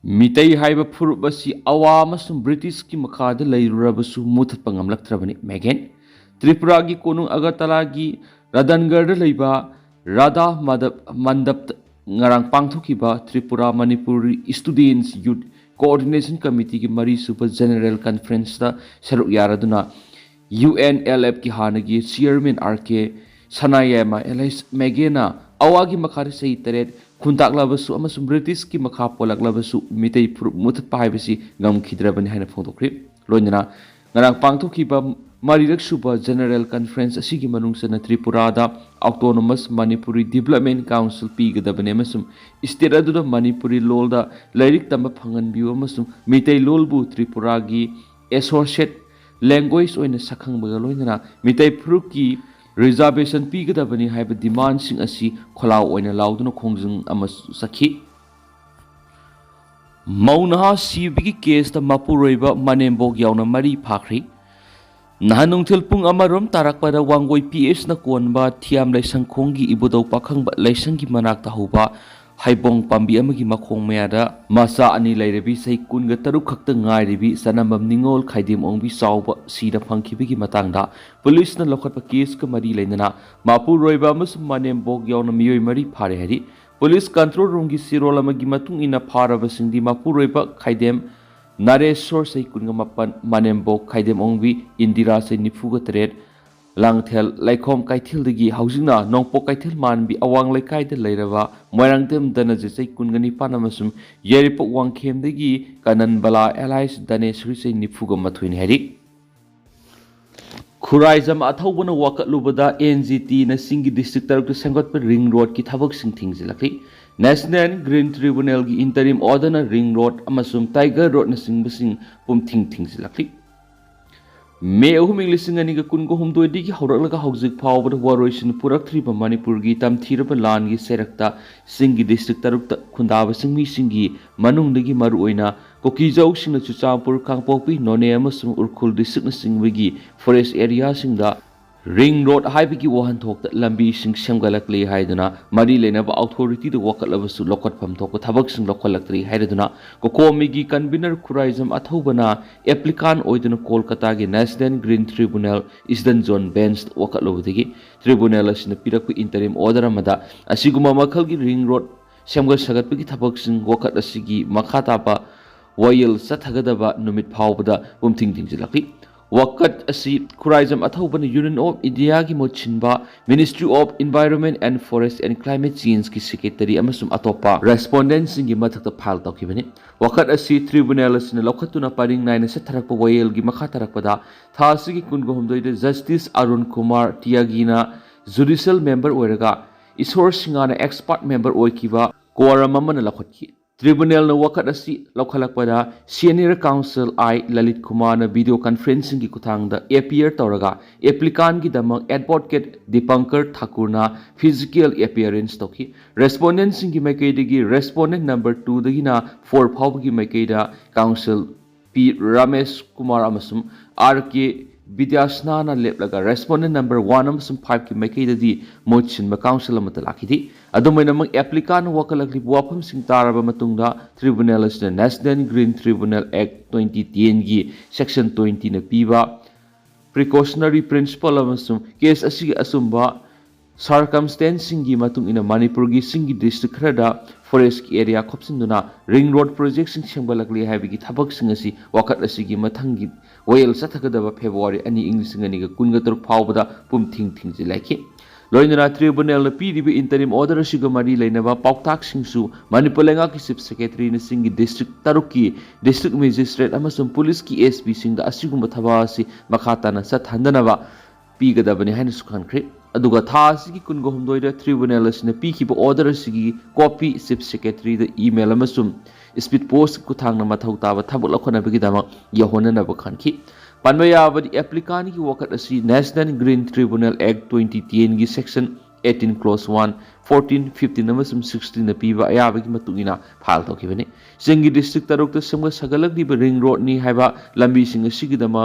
Mitei haiba furubasi awa amasung British ki makada lairurabasu muthatpa ngamlaktrabani Megan Tripura gi konung Agartala gi Radangarda leiba Radha Mandap ngarang pangthokiba Tripura Manipuri Students Youth Coordination Committee ki Mari Super General Conference da saruk yaraduna UNLF ki hanagi Chairman RK Sanayama Elias Megena awagi makari sei teret kuntak labasu amasung British ki makha polak labasu mitei phurup muthat paibasi ngam khidrabani haina phongdokri loinana ngarang pangthokiba marirak suba General Conference asigi manungsana Tripura da Autonomous Manipuri Development Council pigadabane amasung state aduda Manipuri lol da lairik tamba phangan biu amasung mitei lolbu Tripura gi associate language oina sakhang baga loinana mitei phurup ki reservation pigadabani haiba demand sing asi kholau oina lauduna khongjung amasu sakhi Maunaha CBG case da mapuroiba manembog yauna mari phakri Nahanung tilpung amarom tarak pada wanggoy PS na kuanba tiam laisang khonggi ibudaw pakhang ba laisanggi manak tahuba haibong pambi amagi makhong mayada masa ani lairebi sai kunga taruk khakta ngairibi sanamam ningol khaidim ongbi sawba sida phangkhibigi matangda police na lokhatpa case ka mari leinana mapu roiba mus manembog yauna miyoi mari phare hari police control room gi sirol amagi matung ina pharaba singdi mapu roiba khaidem Naresor say kunga mapan manembok khaidem ongbi Indira say nifuga teret langthel laikom kaithil digi hausingna nongpo kaithil manbi awang laikai de lairaba moirangtem dana je say kunga nipan amasum yeripok wangkhem digi kanan bala allies danesri say nifuga mathuin herik Khuraizam athawbana wakatlubada NGT na singi district taruk sangotpa ring road ki thabak sing thingzilakri National Green Tribunal gi interim order na ring road amasung Tiger Road na singbasing pumthing thingzilakri May ahuming lising ani ga kun ko humdoi digi hawraklaga hawjik phawbada waroisin purakthriba Manipur gi tamthiraba lan gi serakta singi district tarukta khundaba singmi singi manungdagi maru oina Kuki jau sing na Chuchampur Kangpokpi None amasung Urkhul district na singwigi forest area singda ring road haibigi wahan thokta lambi sing semgalakli haiduna mari lenaba authority da wakalabasu lokot pham thok thabak sing lokolaktri haiduna kokomigi convener Khuraizam athobana applicant oiduna Kolkata gi National Green Tribunal Eastern Zone Bench wakalobdigi tribunal asina pirakku interim order amada asiguma makhalgi ring road semgal sagatpigi thabak sing wakat asigi makhatapa Wayel Sathagadaba Numit Pawbada Bumting Tingzilaki Wakat asi Khuraizam Athawbana Union of India ki Mochinba Ministry of Environment and Forest and Climate Change ki Secretary amasum atopa respondents ingi mathakta file tawkibani Wakat asi tribunal asina lokhatuna paring naina satharakpa Wayel gi makha tarakpada thasigi kungo humdoide Justice Arun Kumar Tiagina judicial member oiraga Isor Singana expert member oikiba quorum amana lokhatki Tribunal na wakat asi lokhalakpada Senior Counsel I Lalit Kumar na video conferencing ki kuthangda appear tawraga applicant ki damang advocate Dipankar Thakur na physical appearance toki respondent singi maikaidagi respondent number 2 dagi na 4 phawgi maikaida Counsel P Ramesh Kumar amasum RK Vidyasnana leplaga respondent number 1 amasum 5 ki maikaidadi mochinba council amata lakidi adumaina mang applicant wakalakli wafam sing taraba matungda tribunal asna National Green Tribunal Act 2010 gi section 20 na piba precautionary principle amasum case asigi asumba circumstance singi matung ina Manipur gi singi district khrada forest ki area khopsinduna ring road project sing sembalakli haibigi thabak sing asi wakat asigi mathangi Wayel Sathagadaba February ani English ngani ga kunga tur phawbada pumthing thingji laiki loinana tribunal na PDB interim order asiga mari leinaba pauktak singsu Manipur lenga ki chief secretary na singi district taruki district magistrate amasum police ki SP singda asigumba thabasi makhata na sathandanaba pigadabani haina sukhankhre aduga thasigi kungo humdoida tribunal asina pikiba order asigi copy chief secretary da email amasum speed post kuthangna mathau taba thabuk lakhona bigi dama yahona na bakhanki panmaya abadi applicant ki wakat asi National Green Tribunal Act 2010 gi section 18 clause 1 14 15 amasum 16 na piba ayabagi matungina file tokibani singi district tarukta semga sagalak di ring road ni haiba lambi sing asigi dama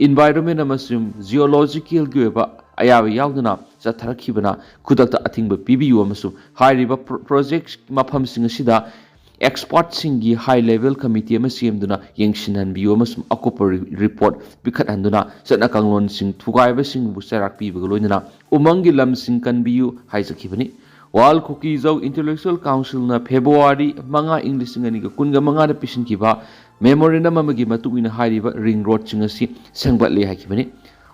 environment amasum geological gi ba ayaba yauduna satharakibana khudakta athingba pibiu amasum hairiba project mafam sing asida expertꯁꯤꯡꯒꯤ high level committee ama semduna yengsinhanbiyu amasum akopa report pikhathanduna chana kanglonsing thugaibasing bu charak pibaga loinana umangi lamsing kanbiyu haijakibani Wal Kuki Zau Intellectual Council na February mga English nga niga kunga mga na pisin kiba memorandum amagi matuina hairiba ring road chingasi sangbatli hakibani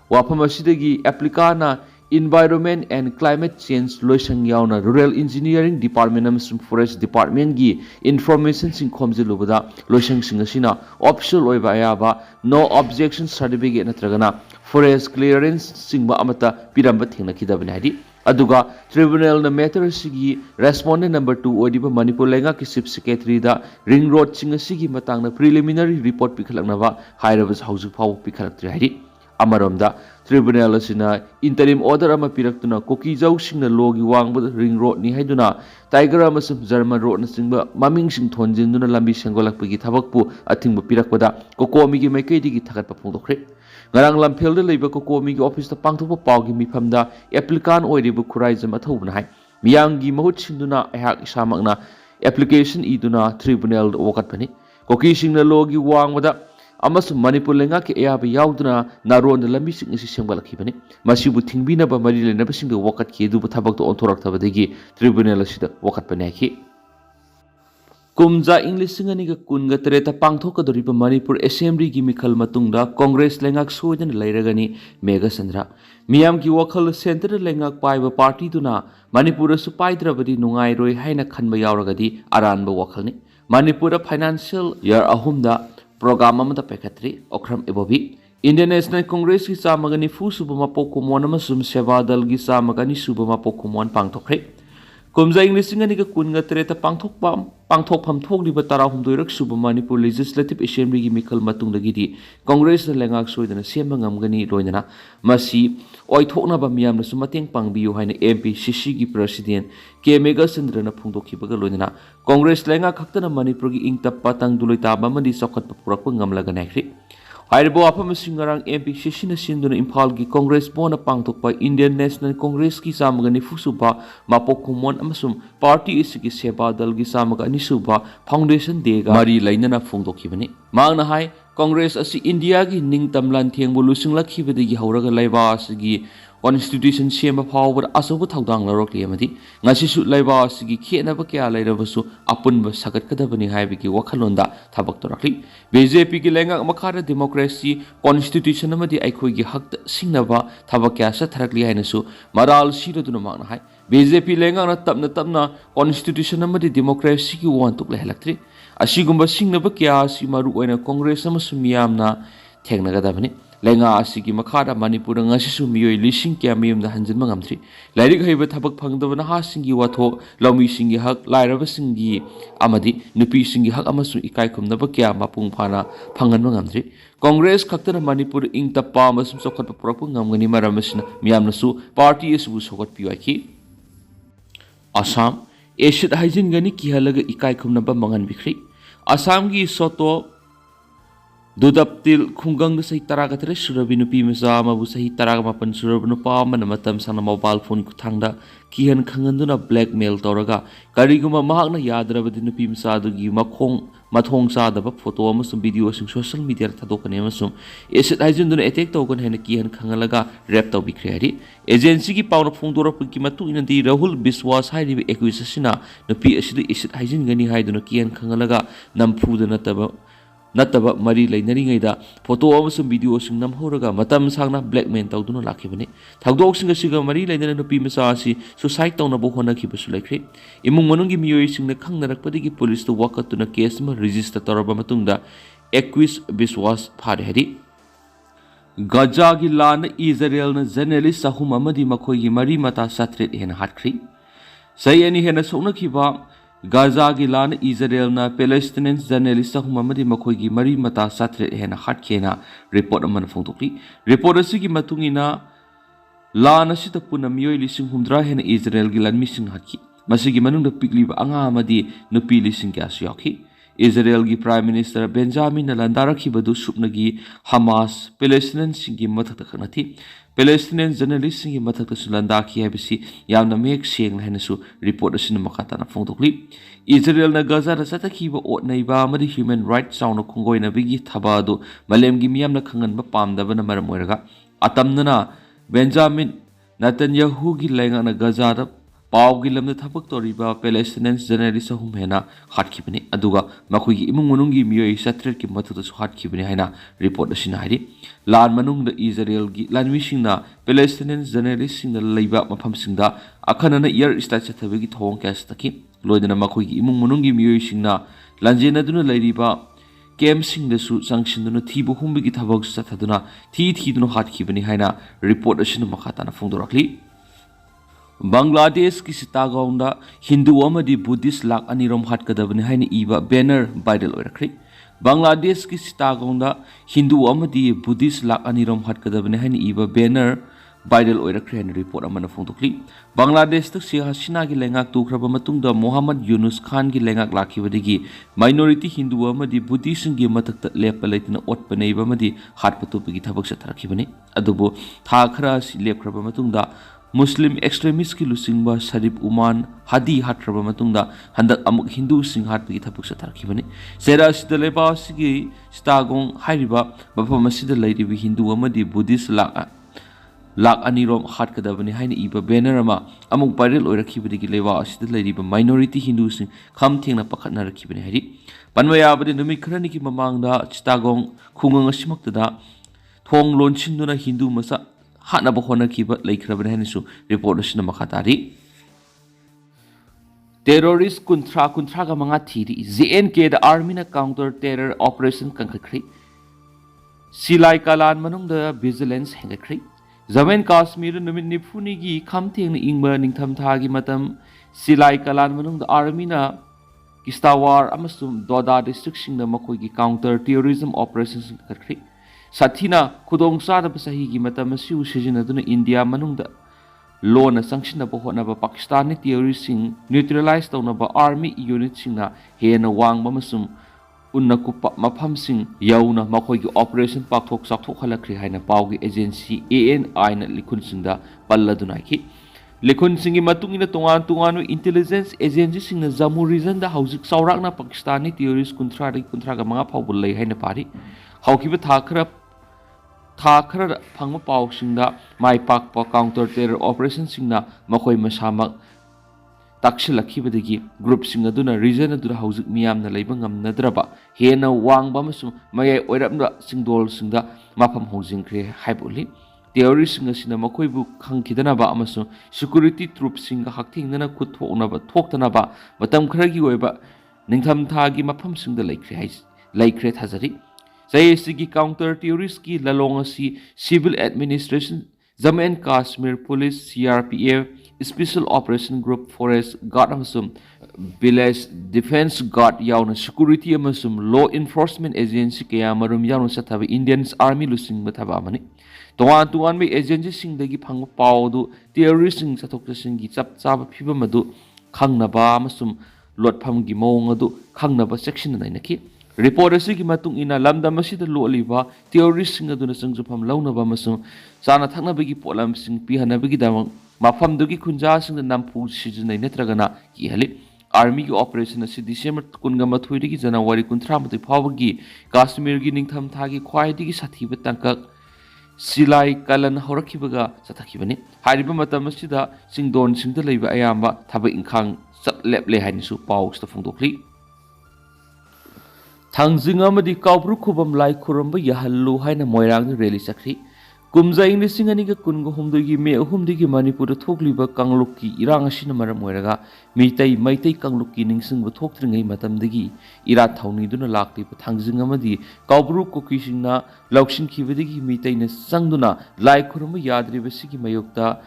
wapam asidagi applicana Environment and Climate Change loisang yauna Rural Engineering Department amasum Forest Department gi information sing khomjilubada loisang singasina official oiba ayaba no objection certificate natragana forest clearance singba amata piramba thengna kidabani hadi aduga tribunal na matter sigi respondent number 2 odiba Manipur lenga ki chief secretary da ring road singa sigi matang na preliminary report pikhalaknaba hairabas hauju phaw pikhalaktre hadi amaromda tribunal asina interim order ama piraktuna Kuki Jau singna logi wangba ring road ni haiduna tiger amasum German road na singba maming sing thonjinduna lambi sengolakpagi thabakpu athingba pirakpada kokomi gi maikei gi thagatpa phongdokre ngarang lamphel da leiba kokomi gi office ta pangthokpa pawgi mifamda applicant oiribu khuraijam athobna hai miyangi mahut singduna ahak isamakna application iduna tribunal wakatpani Koki singna logi wangba amasum Manipur lenga ke ayaba yauduna naron lambi sing isi sengbalakibani masibu thingbinaba mari lenaba singda wakat ki du thabak to onthorak thabadagi tribunal asida wakat panaki kumja English singani ga kunga tereta pangthok doriba Manipur assembly gi mikhal matungda Congress lengak soidan lairagani mega sandra miyam ki wakhal center lengak paiba party duna Manipur su paidrabadi nungai roi haina khanba yauragadi aranba wakhalni Manipur financial year ahumda program amata pekhatri okram ebobi Indian National Congress ki samagani fu subama pokumon amasum seva dal gi samagani subama pokumon pangthokre kumja English singani ga kunga tereta pangthokpham thokliba tarahumdoirak suba Manipur Legislative Assembly gi mikhal matungdagi di Congress na lengak soidana semba ngamgani loinana masi oithoknaba miyamna su mateng pangbiyu haina MP CC gi president K Mega Sandra na phungdokhibaga loinana Congress lengak khaktana Manipur gi ingtappa tangduloita bamadi sokhatpa purakpa ngamlaga naikri Hairibo apam singarang MP CC na sinduna Imphal gi Congress bona pangthokpa Indian National Congress ki samagani fusuba mapokumon amasum party isigi seba dal gi samagani suba foundation dega mari lainana phungdokhibani mangna hai Congress asi India gi ningtamlan thengbu lusinglakibadagi hauraga laiba asigi Constitution sema phawbar asobu thaudang larokli amadi ngasisu laiba asigi khenaba kya lairabasu apunba sagatkadabani haibigi wakhalonda thabak torakli BJP gi lenga makhara democracy constitution amadi aikoi gi hak singnaba thabak kya sa tharakli hainasu maral siraduna magna hai BJP lenga na tapna constitution amadi democracy gi wantuk lehlaktri asigumba singnaba kya si maru oina Congress amasum miyamna thengnagadabani lenga asigi makhara Manipur ngasisu miyoi lising kya miyamda hanjinma ngamthri lairik haiba thabak phangdabana ha singi watho lawmi singi hak lairaba singi amadi nupi singi hak amasu ikai khumnaba kya mapung phana phanganma ngamthri Congress khaktana Manipur ingtappa amasum sokhatpa purakpa ngamgani maramasina miyamnasu party esu sokat piwaki Assam acid hygiene gani kihalaga ikai khumnaba mangan bikri Assam gi soto Dudaptil khungang na sahi taraga tere surabi nupi masa mabu sahi taraga mapan surabi nupa mana matam sana mobile phone kuthangda kihan khanganduna blackmail toraga kariguma mahakna yadrabadi nupi masa adugi mathong sadaba photo amasum video sing social media thadokani amasum acid hygiene duna attack tawgan haina kihan khangalaga rap tawbikre hari agency gi pawna phongdorapki matu inadi Rahul Biswas hairibi eikhoisu sina nupi asida acid hygiene gani haiduna kihan khangalaga namphudana nataba mari lainari photo amasum video sing namhoraga matam sangna blackmail tawduna lakhibani thagdok singa siga mari lainana nupi masa asi suicide tawna bo hona khibasu laikre imung manungi miyoi singna khangnarakpadigi police to wakatuna case ma register toraba matungda eikhoisu Biswas phare hari Gaza gi lana Israel na journalist sahum amadi makhoi gi mari mata satret hena hatkhre sayani hena sokna khiba Gaza gi lan Israel na Palestinian journalist humamadi makhoi gi mari mata satre hena hatkena report aman phongtokli report asigi matungina lan asita puna miyoi lising humdra hena Israel gi lan mising hatki masigi manung da pikli ba anga amadi nupi lising kya syakhi Israelgi Prime Minister Benjamin Landarakibadu Supnagi Hamas Palestinian Singi Matakanathi Palestinian journalist Singi Matakalandaki Habisi Yamna make Sing Henesu report the Cinemakatana Fondokli Israel na Gaza da Satakiba Ot Naiba Madi human rights sound of Congo in a bigi Tabado Malem Gimiam na Kangan Bapam the Vanamaramoraga Atamnana Benjamin Netanyahu gi Lenga na Gaza Pau gilam na thapak toriba Palestinian journalist hum hena hatkibani aduga makhugi imung manungi miyoi satret ki mathuda su hatkibani haina report asina hairi lan manung da Israel gi lan misingna Palestinian journalist sing da leiba mafam singda akhana na year start chathabagi thong kas taki loidana makhugi imung manungi miyoi singna lanjena duna leiriba kem sing da su sanction duna thibu humbigi thabak chathaduna thi duna hatkibani haina report asina makhata na phongdorakli Bangladesh ki Sitagaonda Hindu amadi Buddhist lak anirom hatkadabani haina iba banner viral oirakri Bangladesh ki Sitagaonda Hindu amadi Buddhist lak anirom hatkadabani haina iba banner viral oirakri haina report amana phongdokli Bangladesh tak Sheikh Hasina gi lengak tukraba matungda Muhammad Yunus Khan gi lengak lakhibadigi minority Hindu amadi Buddhist gi matakta lepa leitina otpaneiba amadi hatpatupigi thabak satharakibani adubu tha khara lepkraba matungda Muslim extremist ki lusingba Sharif Uman Hadi hatraba matungda handak amuk Hindu sing hatpagi thapuk satharkibani sera sida leba sigi stagong hairiba bafam asida leiribi Hindu amadi Buddhist lak anirom hatkadabani haina iba banner ama amuk viral oirakibadi leba asida leiriba minority Hindu sing kham thengna pakhatna rakibani hairi panwaya abadi numi kharani ki mamangda stagong khungang asimaktada thong lonchinduna Hindu masa Hatna Bohona Kiba Lake Rabanesu reporters in the Makatari Terrorist Kuntraga Mangatiri ZNK the Army na Counter-terror operation Kankakri Silai Kalan Manung the vigilance Hengakri Zaman Kashmir Numin Nipunigi Kamting Ingba Ningtam Tagi Matam Silai Kalan Manung the Army na Kistawar Amasum Doda destruction the Makogi Counter-terrorism operations Kakri Sathina Kudong Sada Pasahi Matamasiu Sijinaduna India Manunda Lona sanction of Honaba Pakistani terrorists neutralized on about army units in Hena Wang Mamasum Unakupa Mapam Sing Yauna Makogi Operation Paktok Sakto Halakri Haina Paugi Agency ANI na Likunsinda Balladunaki Likun Singi Matung in the Tunganu intelligence agency sing the Zamu reason the house Saurakna Pakistani terrorists Kuntraga Manga Pabulay Haina Party How keep a Thakra Panga Pau Singa, my Pak counter terror operation Singna, Makoi Masama Takshila Kibadigi, group Singaduna, reason to the house Miam the Labangam Nadraba, Hena Wang Bamasum, Maya Oiramda Singdol Singa, Mapam Hosing Kre Hybuli, terrorist singers in the Makoi book Kankidanaba Amasu, security troops Singa Hakting Nana Kutonaba, Toktanaba, Matam Kragi Weba, Nintam Tagi Mapam Sing the Lake Hazari. Sayesigi counter-terrorist ki lalongasi civil administration, Jammu and Kashmir Police, CRPF, Special Operation Group Forest Guard amasum Village Defense Guard yauna security amasum law enforcement agency kaya marum yauna sathabi Indian Army lusing bathaba amani. Tuan may agency sing dagi phang paudu terrorist sing sathok sing gi chap chaba phiba madu khangnaba amasum lot pham gi mawng adu khangnaba section na inaki. Reporters ki matung ina lamda masida lo liba terrorist sing aduna sangjupam launaba masum sana thakna bagi polam sing pihana bagi damang mafam dugi kunja sing nampu sijunai netragana ki hali army ki operation asi December kunga mathoi digi January 13 phawagi Kashmir gi ningtham thagi khwai digi sathiba tangkak silai kalan horakhibaga sathakibani hariba matam asida singdon singda leiba ayamba thaba inkhang chatlep le hainisu paus ta phongdokli Thangjing Koubru khubam lai khuramba yahallu haina moirang rally sakri kumza English singaniga kungo humdigi me humdigi Manipur thokliba kanglukki irang asina maram moiraga maitai kanglukki ningsingba thoktringai matamdagi ira thauni duna lakliba Thangjing Koubru Kuki singna laukshin khibadigi maitai na sangduna lai khuramba yadriba sigi mayokta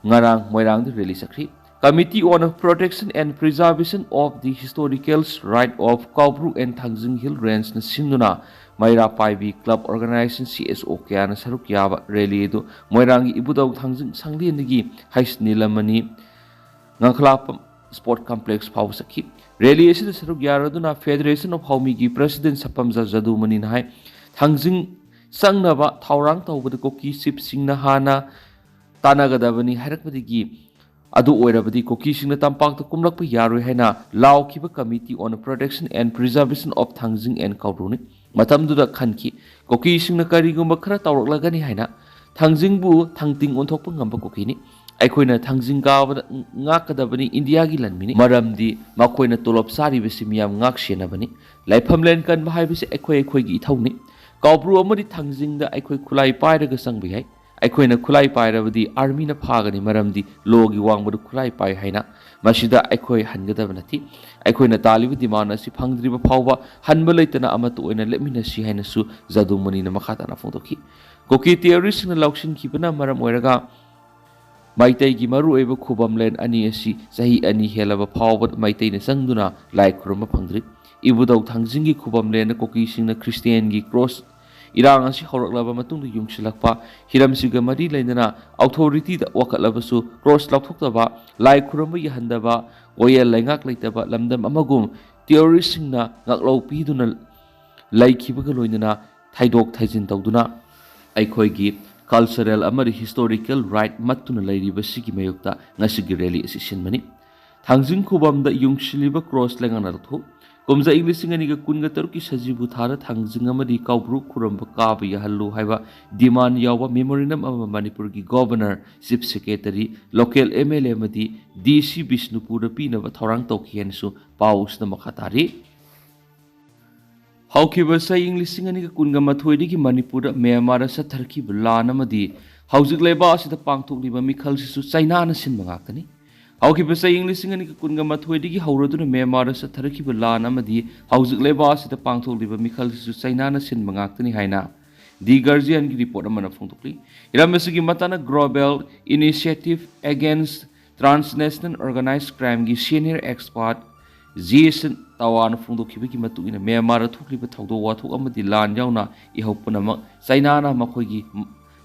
ngarang moirang rally sakri Committee on Protection and Preservation of the Historical Right of Koubru and Thangjing Hill Range na sinduna Maira Paibi Club Organization CSO kaya na saruk yaba rally do moirangi ibudaw Thangjing sangli nigi hais nilamani ngakhlap sport complex pau sakhi Rally asida saruk yaraduna Federation of Haumigi President Sapamza Jadumani hai Thangjing sangnaba thaurang tawbada Kuki sipsingna hana tanagadabani hairakpadigi adu oirabadi Kuki singna tampakta kumlakpa yaroi haina laukhiba Committee on Protection and Preservation of Thangjing and Koubru ni matamduda khanki Kuki singna karigumba khara tawraklagani haina Thangjing bu thangting onthokpa ngamba Kuki ni aikoina Thangjing gaabada ngakadabani India gi lanmini maramdi makoina tolop sari besi miyam ngak senabani laifamlen kan bahaibisi aikoi gi ithawni Koubru amadi Thangjing da aikoi khulai pairaga sangbi hai aikoina khulai pairabadi army na phagani maramdi logi wangbadu khulai pai haina masida aikoi hangadaba nati aikoina talibu dimana si phangdriba phawba hanba leitana amatu oina lemina si haina su Jadumani na makhata na phongdoki Kuki terrorist na laukshin kibana maram oiraga Maitai gi maru eba khubamlen ani asi sahi ani helaba phawbat maitai na sangduna lai khurma phangdri ibudau Thangjing gi khubamlen Kuki singna Christian gi cross irang asi horaklaba matung yungsilakpa hiramsiga mari lainana authority da wakatlabasu cross laukthokdaba lai khurma yahandaba oyel laingak leitaba lamdam amagum terrorist singna ngaklau piduna laikhibaga loinana thaidok thaijin tawduna aikhoi gi cultural amari historical right matuna lairiba sigi mayokta ngasigi rally assission mani Thangjing khubamda yungshiliba cross lengana rathu komza inglising ani ga kunga taruki sajibu thara Thangjing amari Koubru khuramba kaba yahallu haiba demand yawa memorandum ama Manipur gi governor chief secretary local MLA amadi DC Bishnupur pinaba thorang tawkhiansu paus na makhatari Haukiba saying listing ani ka kunga mathoidi ki Manipur Myanmar satharki lan amadi haujik leba asida pangthokliba mikhal sisu China na sinba ngaktani Haukiba saying listing ani ka kunga mathoidi ki hauraduna Myanmar satharki lan amadi haujik leba asida pangthokliba mikhal sisu China na sinba ngaktani haina The Guardian ki report amana phongthokli iramesigi matana global initiative against transnational organized crime ki senior expert Jason Tawan Fungdokibi Matu Myanmar Tukliba Taudo Watuk Amadi Lan Yauna Ihopuna China na Makogi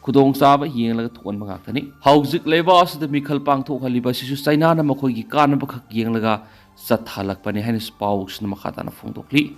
Kudong Saba Yeng Tuan Magakani Haujik Levas the Mikal Pang to Haliba Sisu China na Makogi Kanabaka Yeng Laga Sathalak Pani Hanis Paus na Makatana Fungdokli